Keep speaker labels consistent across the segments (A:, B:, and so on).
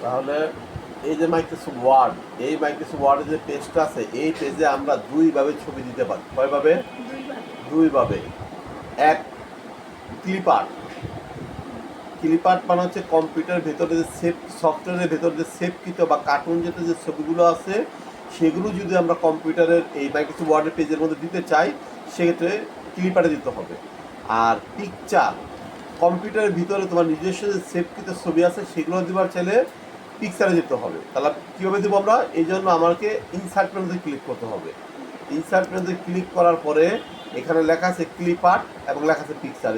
A: তাহলে এই যে মাইক্রোসফট ওয়ার্ড, এই মাইক্রোসফট ওয়ার্ডের যে পেজটা আছে, এই পেজে আমরা দুইভাবে ছবি দিতে পারি। কয়ভাবে? দুইভাবে। এক, ক্লিপ আর্ট। ক্লিপ আর্ট মানে হচ্ছে কম্পিউটারের ভেতরে যে সেভ, সফটওয়্যারের ভেতরে যে সেভকৃত বা কার্টুন যেতে যে ছবিগুলো আছে, সেগুলো যদি আমরা কম্পিউটারের এই মাইক্রোসফট ওয়ার্ডের পেজের মধ্যে দিতে চাই, সেক্ষেত্রে ক্লিপ আর্টে দিতে হবে। আর পিকচার, কম্পিউটারের ভিতরে তোমার নিজস্ব যে সেভকৃত ছবি আছে, সেগুলো দেওয়ার চাইলে পিকচারে যেতে হবে। তাহলে কীভাবে দেবো আমরা? এই জন্য আমাকে ইনসার্ট মেনুতে ক্লিক করতে হবে। ইনসার্ট মেনুতে ক্লিক করার পরে এখানে লেখা আছে ক্লিপ আর্ট এবং লেখা আছে পিকচার।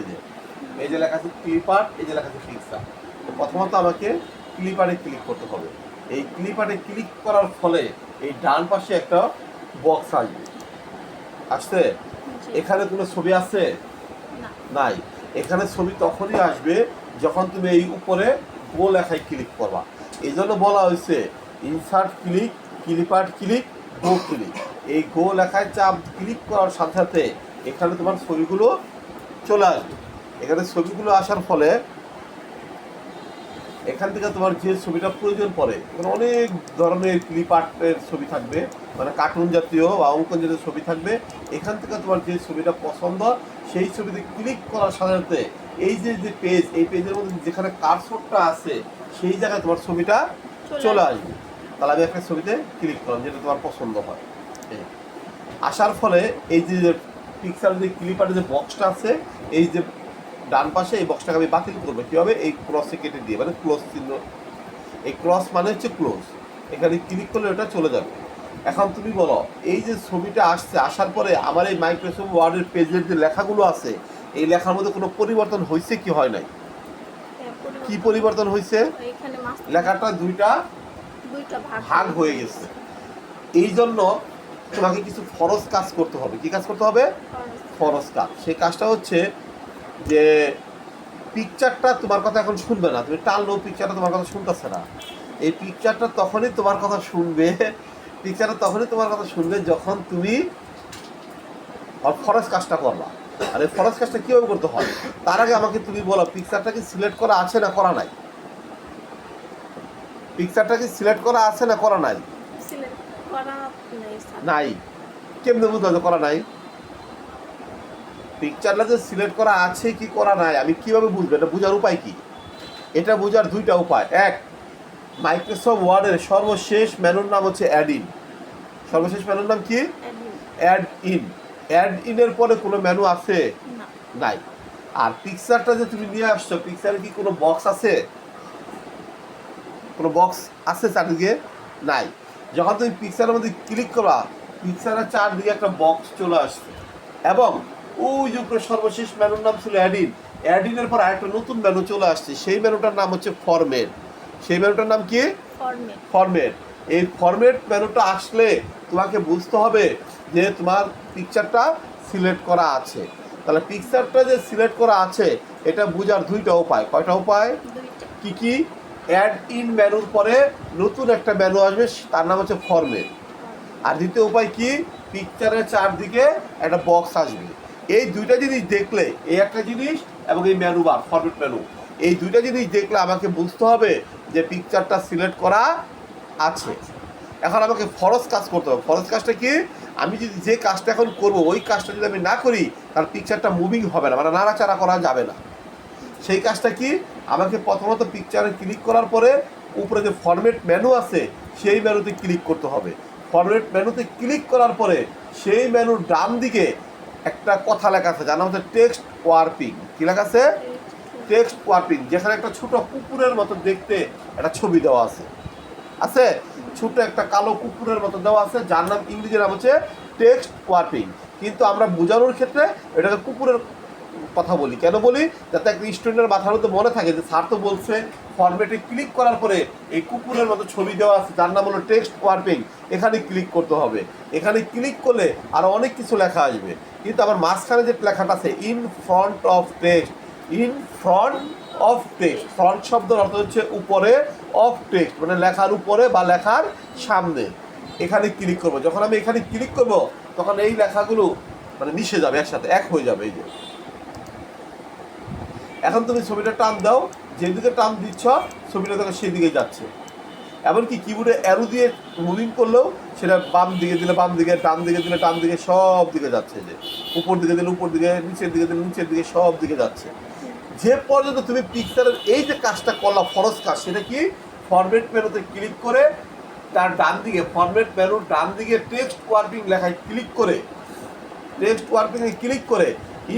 A: এই যে লেখা আছে ক্লিপ আর্ট, এই যে লেখা আছে পিকচার। তো প্রথমত আমাকে ক্লিপ আর্টে ক্লিক করতে হবে। এই ক্লিপ আর্টে ক্লিক করার ফলে এই ডান পাশে একটা বক্স আসবে। আসছে? এখানে কোনো ছবি আছে? নাই। এখানে ছবি তখনই আসবে যখন তুমি এই উপরে গো লেখায় ক্লিক করবা। এই জন্য বলা হয়েছে insert click, clip art click, go click. এই গো লেখায় চাপ ক্লিক করার সাথে সাথে এখানে তোমার ছবিগুলো চলে আসবে। এখানে ছবিগুলো আসার ফলে এখান থেকে তোমার যে ছবিটা প্রয়োজন পড়ে, এখানে অনেক ধরনের ক্লিপ আর্টের ছবি থাকবে, মানে কার্টুন জাতীয় বা অঙ্কন জাতীয় ছবি থাকবে। এখান থেকে তোমার যে ছবিটা পছন্দ, সেই ছবিতে ক্লিক করার সাথে সাথে এই যে যে পেজ, এই পেজের মধ্যে যেখানে কার্সরটা আছে, সেই জায়গায় তোমার ছবিটা চলে আসবে। তাহলে আমি একটা ছবিতে ক্লিক করলাম যেটা তোমার পছন্দ হয়। আসার ফলে এই যে পিক্সেল যে ক্লিপ আর্টের যে বক্সটা আছে, এই যে ডান পাশে এই বক্সটাকে আমি বাতিল করবো কীভাবে? এই ক্রসে কেটে দিয়ে, মানে ক্লোজ চিহ্ন। এই ক্রস মানে হচ্ছে ক্লোজ। এখানে ক্লিক করলে ওটা চলে যাবে। এখন তুমি বলো, এই যে ছবিটা আসছে, আসার পরে আমার এই মাইক্রোসফট ওয়ার্ডের পেজের যে লেখাগুলো আছে, এই লেখার মধ্যে কোনো পরিবর্তন হয়েছে কি হয় নাই? কি পরিবর্তন হয়েছে? লেখাটা দুইটা ভাগ হয়ে গেছে। এই জন্য তোমাকে কিছু ফরজ কাজ করতে হবে। কি কাজ করতে হবে? ফরজ কাজ। সেই কাজটা হচ্ছে যে পিকচারটা তোমার কথা এখন শুনবে না, তুমি টানলেও পিকচারটা তোমার কথা শুনতেছে না। এই পিকচারটা তখনই তোমার কথা শুনবে, পিকচারটা তখনই তোমার কথা শুনবে যখন তুমি ফরজ কাজটা করবা। আর এই ফরজ কাজটা কীভাবে করতে হয়, তার আগে আমাকে তুমি বলো, পিকচারটা কি সিলেক্ট করা আছে না করা নাই? পিকচারটা কি সিলেক্ট করা আছে না করা নাই? নাই। কেমনে বুঝলাম করা নাই? পিকচারটা যে সিলেক্ট করা আছে কি করা নাই, আমি কিভাবে বুঝবো? এটা বোঝার উপায় কি? এটা বোঝার দুইটা উপায়। এক, মাইক্রোসফট ওয়ার্ডের সর্বশেষ মেনুর নাম হচ্ছে অ্যাড ইন। সর্বশেষ মেনুর নাম কি? Add in. অ্যাড ইনের পরে কোনো মেনু আছে? নাই। আর পিকচারটা যে তুমি নিয়ে আসছো, পিকচারে কি কোনো বক্স আছে? কোনো বক্স আছে চারদিকে? নাই। যখন তুমি পিকচারের মধ্যে ক্লিক করবা, পিকচারের চারদিকে একটা বক্স চলে আসছে এবং ওই যে উপরে সর্বশেষ মেনুর নাম ছিল অ্যাডিন। অ্যাডিনের পর আরেকটা নতুন মেনু চলে আসছে, সেই মেনুটার নাম হচ্ছে ফরম্যাট। সেই মেনুটার নাম কি? ফরম্যাট। এই ফরম্যাট মেনুটা আসলে তোমাকে বুঝতে হবে যে তোমার পিকচারটা সিলেক্ট করা আছে। তাহলে পিকচারটা যে সিলেক্ট করা আছে, এটা বোঝার দুইটা উপায়। কয়টা উপায়? কি কি? অ্যাড ইন মেনুর পরে নতুন একটা মেনু আসবে, তার নাম হচ্ছে ফরম্যাট। আর দ্বিতীয় উপায় কি? পিকচারের চারদিকে একটা বক্স আসবে। এই দুইটা জিনিস দেখলে, এই একটা জিনিস এবং এই মেনু বার, ফরম্যাট মেনু, এই দুইটা জিনিস দেখলে আমাকে বুঝতে হবে যে পিকচারটা সিলেক্ট করা আছে। এখন আমাকে ফরজ কাজ করতে হবে। ফরজ কাজটা কি? আমি যদি যে কাজটা এখন করব, ওই কাজটা যদি আমি না করি, তার পিকচারটা মুভিং হবে না, মানে নাড়াচাড়া করা যাবে না। সেই কাজটা কি? আমাকে প্রথমত পিকচারে ক্লিক করার পরে উপরে যে ফরম্যাট মেনু আছে, সেই মেনুতে ক্লিক করতে হবে। ফরম্যাট মেনুতে ক্লিক করার পরে সেই মেনুর ডান দিকে একটা কথা লেখা আছে, যার নাম হচ্ছে টেক্সট ওয়ার্পিং। কী লেখা আছে? Text warping. যেখানে একটা ছোট কুকুরের মতো দেখতে একটা ছবি দেওয়া আছে, আছে ছোট একটা কালো কুকুরের মতো দেওয়া আছে, যার নাম ইংরেজি নাম হচ্ছে টেক্সট ওয়ার্পিং। কিন্তু আমরা বোঝানোর ক্ষেত্রে এটাকে কুকুরের কথা বলি। কেন বলি? যাতে একটা স্টুডেন্টের মাথার মধ্যে মনে থাকে যে স্যার তো বলছে ফরম্যাটে ক্লিক করার পরে এই কুকুরের মতো ছবি দেওয়া আছে, যার নাম হলো টেক্সট ওয়ার্পিং, এখানে ক্লিক করতে হবে। এখানে ক্লিক করলে আরও অনেক কিছু লেখা আসবে, কিন্তু আমার মাঝখানে যে লেখাটা আছে in front of text, in front of text, front শব্দের অর্থ হচ্ছে উপরে, অফ টেক্সট মানে লেখার উপরে বা লেখার সামনে। এখানে ক্লিক করব। যখন আমি এখানে ক্লিক করব, তখন এই লেখাগুলো মানে মিশে যাবে, একসাথে এক হয়ে যাবে। এই যে এখন তুমি ছবিটা টান দাও, যেদিকে টান দিচ্ছ ছবিটা তখন সেদিকে যাচ্ছে। এমনকি কিবোর্ডে অ্যারো দিয়ে মুভিং করলেও সেটা বাম দিকে দিলে বাম দিকে, ডান দিকে দিলে ডান দিকে, সব দিকে যাচ্ছে। যে উপর দিকে দিলে উপর দিকে, নিচের দিকে দিলে নিচের দিকে, সব দিকে যাচ্ছে। যে পর্যন্ত তুমি পিকচারের এই যে কাজটা করলা, ফরজ কাজ, সেটা কি ফরম্যাট মেনুতে ক্লিক করে তার ডান দিকে, ফরম্যাট মেনুর ডান দিকে টেক্সট ওয়ার্পিং লেখায় ক্লিক করে, টেক্সট ওয়ার্পিংয়ে ক্লিক করে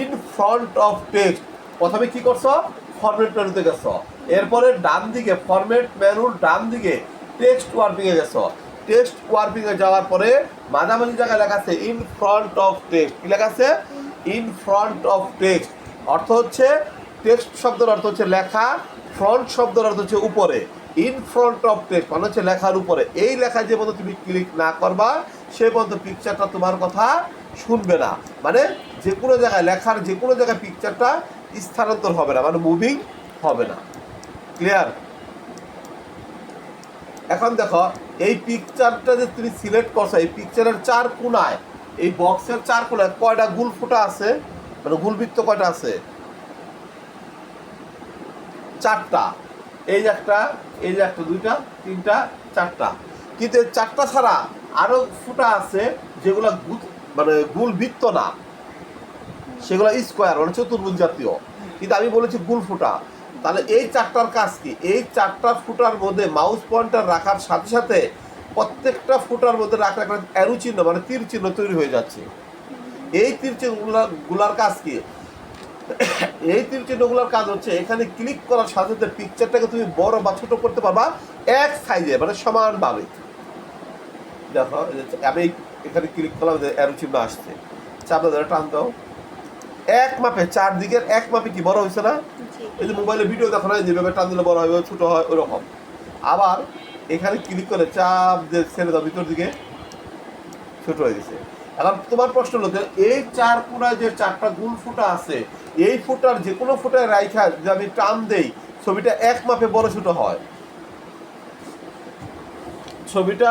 A: ইন ফ্রন্ট অফ টেক্সট প্রথমে কি করছো, ফরম্যাট মেনুতে গেছো, এরপরে ডান দিকে ফরম্যাট মেনুর ডান দিকে টেক্সট ওয়ার্পিংয়ে গেছো। টেক্সট ওয়ার্পিংয়ে যাওয়ার পরে মাঝামাঝি জায়গায় লেখা আছে ইন ফ্রন্ট অফ টেক্সট। কি লেখা আছে? In front of text. অর্থ হচ্ছে টেক্সট শব্দের অর্থ হচ্ছে লেখা, ফ্রন্ট শব্দের অর্থ হচ্ছে উপরে। ইন ফ্রন্ট অফ টেক্সট মানে হচ্ছে লেখার উপরে। এই লেখায় যে পর্যন্ত তুমি ক্লিক না করবা সে পর্যন্ত পিকচারটা তোমার কথা শুনবে না। মানে যে কোনো জায়গায় লেখার যে কোনো জায়গায় পিকচারটা স্থানান্তর হবে না, মানে মুভিং হবে না। ক্লিয়ার? এখন দেখো এই পিকচারটা যে তুমি সিলেক্ট করছো, এই পিকচারের চার কোণায়, এই বক্সের চার কোণায় কয়টা গুল ফুটা আছে, মানে গুলবৃত্ত কয়টা আছে? চারটা। এই যে একটা, এই যে একটা, দুইটা, তিনটা, চারটা। কিন্তু এই চারটা ছাড়া আরো ফুটা আছে যেগুলো মানে গুলবৃত্ত না, সেগুলো স্কোয়ার মানে চতুর্ভুজ জাতীয়। কিন্তু আমি বলেছি গুল ফুটা। তাহলে এই চারটার কাজ কি? এই চারটা ফুটার মধ্যে মাউস পয়েন্টার রাখার সাথে সাথে প্রত্যেকটা ফুটার মধ্যে রাখা একটা অ্যারো চিহ্ন মানে তীর চিহ্ন তৈরি হয়ে যাচ্ছে। এই তীর চিহ্নগুলার কাজ কি? এই তীর চিহ্নগুলোর কাজ হচ্ছে এখানে ক্লিক করার সাথে সাথে পিকচারটাকে তুমি বড় বা ছোট করতে পারবা এক সাইজে, মানে সমানভাবে। দেখো আমি এখানে ক্লিক করলাম, অ্যারো চিহ্ন আসছে, চাপা ধরে টান দাও, এক মাপে চারদিকের এক মাপে কি বড় হয়েছে না? এই যে মোবাইলে ভিডিও দেখো না, যেভাবে টান দিলে বড় হয় ছোট হয় ওরকম। আবার এখানে ক্লিক করে চাপ দিয়ে ছেড়ে দাও, ভিতর দিকে ছোট হয়ে গেছে। এখন তোমার প্রশ্ন হলো যে এই চার কোণায় যে চারটা গুল ফুটা আছে, এই ফুটার যে কোনো ফুটায় রাইখা যদি আমি টান দেই ছবিটা এক মাপে বড় ছোট হয়। ছবিটা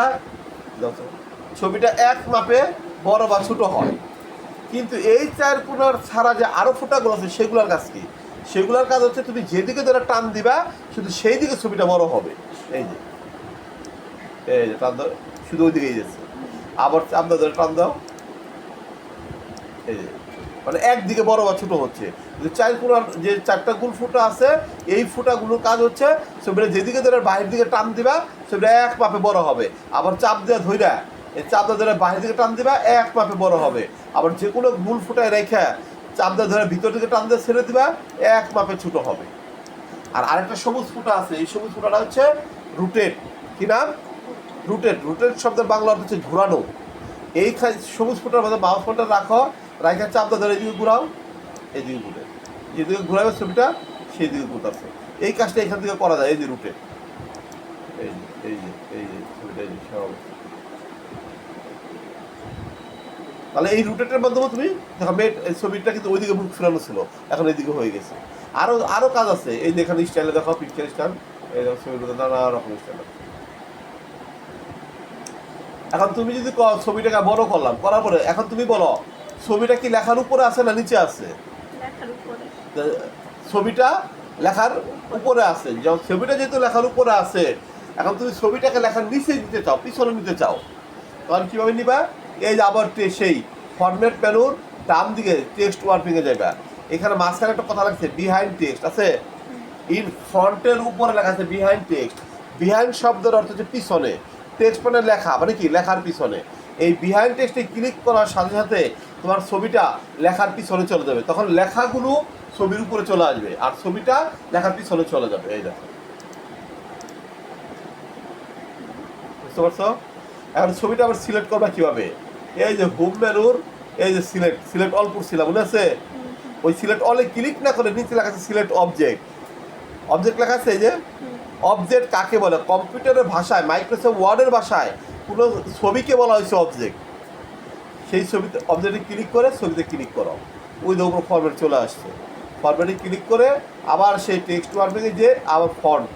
A: এক মাপে বড় বা ছোট হয়। কিন্তু এই চার কোণার ছাড়া যে আরো ফুটাগুলো আছে সেগুলোর কাজ কি? সেগুলোর কাজ হচ্ছে তুমি যেদিকে ধরে টান দিবা শুধু সেই দিকে ছবিটা বড় হবে। এই যে এই যে টান দাও, শুধু ওই দিকেই যাচ্ছে। আবার চাপ দাও, ধরে টান দাও, এই যে মানে একদিকে বড় বা ছোট হচ্ছে। চার কোণার যে চারটা গুল ফুটা আছে এই ফুটাগুলোর কাজ হচ্ছে ছবিটা যেদিকে ধরে বাহির দিকে টান দিবা ছবিটা এক মাপে বড় হবে। আবার চাপ দেওয়া ধইরা এই চাপ দেওয়া ধরে বাহির দিকে টান দিবা এক মাপে বড় হবে। আবার যে কোনো গুল ফুটায় রেখে চাপ দেওয়া ধরে ভিতর দিকে টান দিয়ে ছেড়ে দিবা এক মাপে ছোট হবে। আর আরেকটা সবুজ ফুটা আছে, এই সবুজ ফুটাটা হচ্ছে রুটেট। কি নাম? রুটেট। রুটেট শব্দের বাংলা অর্থ হচ্ছে ঘোরানো। এই সবুজ ফুটার মধ্যে মাউস পয়েন্টার রাখো, রাইখা চাপ দাও ধরে এইদিকে ঘুরাও, এইদিকে ঘুরে, যেদিকে ঘুরাবে ছবিটা সেই দিকে ঘুরতেছে। এই কাজটা এখান থেকে করা যায়। এই যে রুটে, এই যে এই যে এই যে ছবিটা, এই যে সব। তাহলে এই রুটেটের মাধ্যমে তুমি দেখো এই ছবিটা কিন্তু ওইদিকে মুখ ফেরানো ছিল, এখন এইদিকে হয়ে গেছে। আরো কাজ আছে। এই যে এখানে স্টাইলে দেখো, পিকচার স্টাইল, এই দেখো ছবিগুলো নানা রকম স্টাইল। এখন তুমি যদি ছবিটাকে বড় করলাম, করার পরে এখন তুমি বলো ছবিটা কি লেখার উপরে আছে না নিচে আছে? ছবিটা লেখার উপরে আছে। ছবিটা যেহেতু লেখার উপরে আছে, এখন তুমি ছবিটাকে লেখার নিচে দিতে চাও, পিছনে নিতে চাও, তখন কীভাবে নিবা? এই যে আবার সেই ফরম্যাট মেনুর ডান দিকে টেক্সট ওয়ার্পিংয়ে যাবে। এখানে মাঝখানে একটা কথা লাগছে বিহাইন্ড টেক্সট আছে। ইন ফ্রন্টের উপরে লেখা আছে বিহাইন্ড টেক্সট। বিহাইন্ড শব্দের অর্থ হচ্ছে পিছনে, টেক্সট মানে লেখা, মানে কি লেখার পিছনে। এই বিহাইন্ড টেক্সটে ক্লিক করার সাথে সাথে তোমার ছবিটা লেখার পিছনে চলে যাবে, তখন লেখাগুলো ছবির উপরে চলে আসবে আর ছবিটা লেখার পিছনে চলে যাবে। এই দেখো, বুঝতে পারছো? এখন ছবিটা আবার সিলেক্ট করবা কিভাবে? এই যে হোম মেনুর এই যে সিলেক্ট অল করছিলাম, মনে আছে? ওই সিলেক্ট অলে ক্লিক না করে নিচে লেখা আছে সিলেক্ট অবজেক্ট লেখা আছে। এই যে অবজেক্ট কাকে বলে? কম্পিউটারের ভাষায়, মাইক্রোসফট ওয়ার্ডের ভাষায় কোনো ছবিকে বলা হয়েছে অবজেক্ট। সেই ছবিতে অবজেক্টে ক্লিক করে ছবিতে ক্লিক করো, ওই যে উপর ফরম্যাট চলে আসছে। ফরম্যাটে ক্লিক করে আবার সেই টেক্সট ওয়ার্পিংয়ে যে আবার ফন্ট,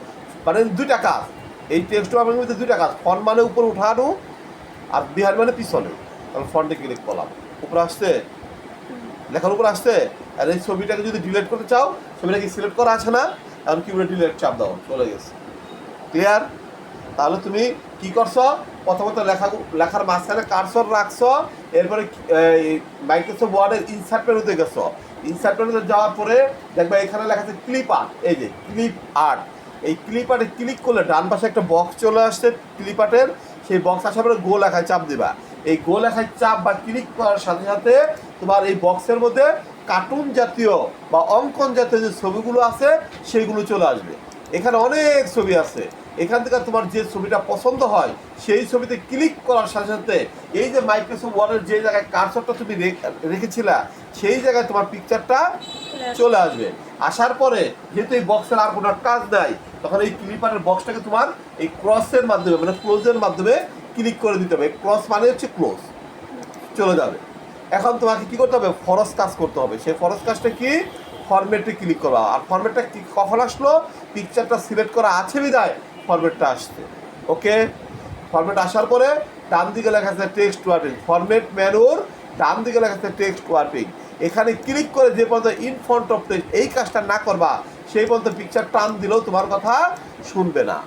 A: মানে দুইটা কাজ। এই টেক্সট ওয়ার্পিংয়ের মধ্যে দুইটা কাজ, ফন্ট মানে উপরে উঠানো আর বিহার মানে পিছনে। তাহলে ফন্টে ক্লিক করলাম, উপরে আসছে, লেখার উপরে আসছে। আর এই ছবিটাকে যদি ডিলিট করতে চাও, ছবিটাকে সিলেক্ট করা আছে না, এখন কিবোর্ডে ডিলিট চাপ দাও, চলে গেছে। ক্লিয়ার? তাহলে তুমি কি করছো, প্রথমত লেখার মাঝখানে কার্সর রাখছো, এরপরে মাইক্রোসফট ওয়ার্ডের ইনসার্ট মেনুতে গেছো, ইনসার্ট মেনুতে যাওয়ার পরে দেখবে এখানে লেখা আছে ক্লিপ আর্ট, এই যে ক্লিপ আর্ট, এই ক্লিপ আর্টে ক্লিক করলে ডান পাশে একটা বক্স চলে আসছে ক্লিপ আর্টের, সেই বক্স আসার পরে গো লেখায় চাপ দিবা। এই গো লেখায় চাপ বা ক্লিক করার সাথে সাথে তোমার এই বক্সের মধ্যে কার্টুন জাতীয় বা অঙ্কন জাতীয় যে ছবিগুলো আছে সেইগুলো চলে আসবে। এখানে অনেক ছবি আছে, এখান থেকে তোমার যে ছবিটা পছন্দ হয় সেই ছবিতে ক্লিক করার সাথে সাথে এই যে মাইক্রোসফট ওয়ার্ডের যে জায়গায় কার্সরটা তুমি রেখেছিলা সেই জায়গায় তোমার পিকচারটা চলে আসবে। আসার পরে যেহেতু এই বক্সের আর কোনো কাজ নাই, তখন এই ক্লিপারের বক্সটাকে তোমার এই ক্রসের মাধ্যমে মানে ক্লোজের মাধ্যমে ক্লিক করে দিতে হবে। ক্রস মানে হচ্ছে ক্লোজ, চলে যাবে। এখন তোমাকে কি করতে হবে, ফরজ কাজ করতে হবে। সেই ফরজ কাজটা কি, ফরম্যাটে ক্লিক করা। আর ফরম্যাটটা কখন আসলো, পিকচারটা সিলেক্ট করা আছে বিদায় ফরম্যাটটা আসছে। ওকে, ফরম্যাট আসার পরে ডান দিকে লেখা আছে টেক্সট ওয়ার্পিং, ফরম্যাট মেনুর ডান দিকে লেখা আছে টেক্সট ওয়ার্পিং। এখানে ক্লিক করে যে পর্যন্ত ইন ফ্রন্ট অফ টেক্সট এই কাজটা না করবা সেই পর্যন্ত পিকচার টান দিলেও তোমার কথা শুনবে না।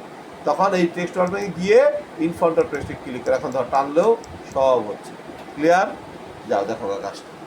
A: তখন এই টেক্সট ওয়ার্পিং গিয়ে ইন ফ্রন্ট অফ টেক্সটে ক্লিক করে এখন ধর টানলেও সব হচ্ছে। ক্লিয়ার? যাও দেখো কাজটা।